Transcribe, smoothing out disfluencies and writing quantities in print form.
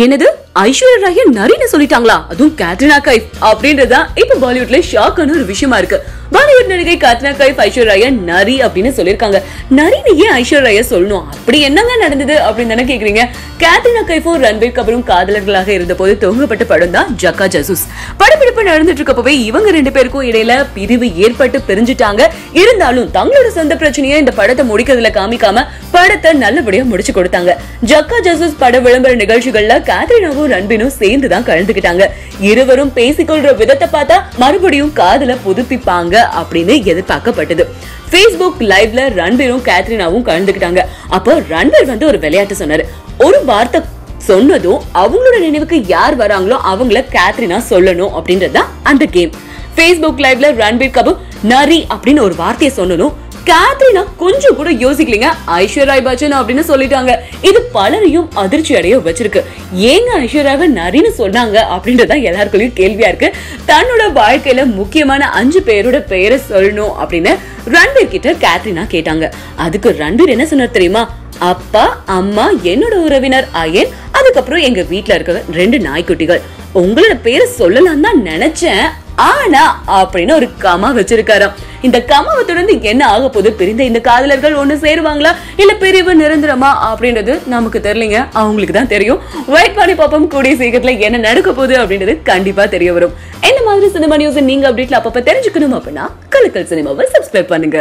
என்னது ஐஸ்வர்யா ராய நரின்னு சொல்லிட்டாங்களா? அதுவும் கேட்ரினா கைஃப் அப்படின்றதா இப்ப பாலிவுட்ல ஷாக்கான ஒரு விஷயமா இருக்கு. பாலிவுட் நடிகை கேட்ரினா கைஃப் ஐஸ்வர்யா ராய நரி அப்படின்னு சொல்லிருக்காங்க. நரின்னு ஏன் ஐஸ்வர்யா ராய சொல்லணும்? அப்படி என்னங்க நடந்தது அப்படின்னு தானே கேக்குறீங்க. கேட்ரினா கைஃபும் ரன்வீர் கபூரும் காதலர்களாக இருந்த போது துவங்கப்பட்ட படம் தான் ஜக்கா ஜசூஸ். படப்பிடிப்பு நடந்துட்டு இருக்கப்பவே இவங்க ரெண்டு பேருக்கும் இடையில பிரிவு ஏற்பட்டு பிரிஞ்சுட்டாங்க. இருந்தாலும் தங்களோட சொந்த பிரச்சனையை இந்த படத்தை முடிக்கிறதுல காமிக்காம படத்தை நல்லபடியா முடிச்சு கொடுத்தாங்க. ஜக்கா ஜசூஸ் பட விளம்பர நிகழ்ச்சிகள்ல கேட்ரினாவும் ரன்வீரும் சேர்ந்துதான் கலந்துக்கிட்டாங்க. இருவரும் பேசிக்கொள்ற விதத்தை பார்த்தா மறுபடியும் காதல புதுப்பிப்பாங்க அப்படின்னு எதிர்பார்க்கப்பட்டது. Facebook லைவ்ல ரன்வீரும் கேட்ரினாவும் கலந்துக்கிட்டாங்க. அப்போ ரன்வீர் ஒரு விளையாட்டு சொன்னாரு. ஒரு வார்த்தை சொன்னதும் அவங்களோட நினைவுக்கு யார் வராங்களோ அவங்கள கேட்ரினா சொல்லணும் அப்படின்றதுதான் அந்த கேம். Facebook லைவ்ல ரன்வீர் கபூர் நரி அப்படின்னு ஒரு வார்த்தையை சொன்னதும் கேட்ரினா கொஞ்சம் கூட யோசிக்கலீங்க, ஐஸ்வர்யா ராய் பச்சன் அப்படின்னு சொல்லிட்டாங்க. இது பலரையும் அதிர்ச்சி அடைய வச்சிருக்கு. ஏங்க ஐஸ்வர்யாவை நரின்னு சொன்னாங்க அப்படின்றதா எல்லாருக்குள்ளயும் கேள்வியா இருக்கு. தன்னோட வாழ்க்கையில முக்கியமான 5 பேரோட பெயரை சொல்லணும் அப்படின்னு ரன்வீர் கிட்ட கேட்ரினா கேட்டாங்க. அதுக்கு ரன்வீர் என்ன சொன்னார் தெரியுமா? அப்பா, அம்மா, என்னோட உறவினர் அயன், அதுக்கப்புறம் எங்க வீட்டுல இருக்க 2 நாய்க்குட்டிகள். உங்களோட பேரை சொல்லலாம் தான் நினைச்சேன், ஆனா அப்படின்னு ஒரு கமா வச்சிருக்காராம். இந்த கமாவை தொடர்ந்து என்ன ஆக போது? பிரிந்த இந்த காதலர்கள் ஒண்ணு சேருவாங்களா இல்ல பிரிவு நிரந்தரமா அப்படின்றது நமக்கு தெரியலங்க, அவங்களுக்கு தான் தெரியும். வெயிட் பண்ணி பாப்போம், கூடிய சீக்கிரத்துல என்ன நடக்க போகுது அப்படின்றது கண்டிப்பா தெரிய வரும். என்ன மாதிரி சினிமா நியூஸ் நீங்க அப்டேட்ல அப்பப்ப தெரிஞ்சுக்கணும் அப்படின்னா கலக்கல் சினிமாவை சப்ஸ்கிரைப் பண்ணுங்க.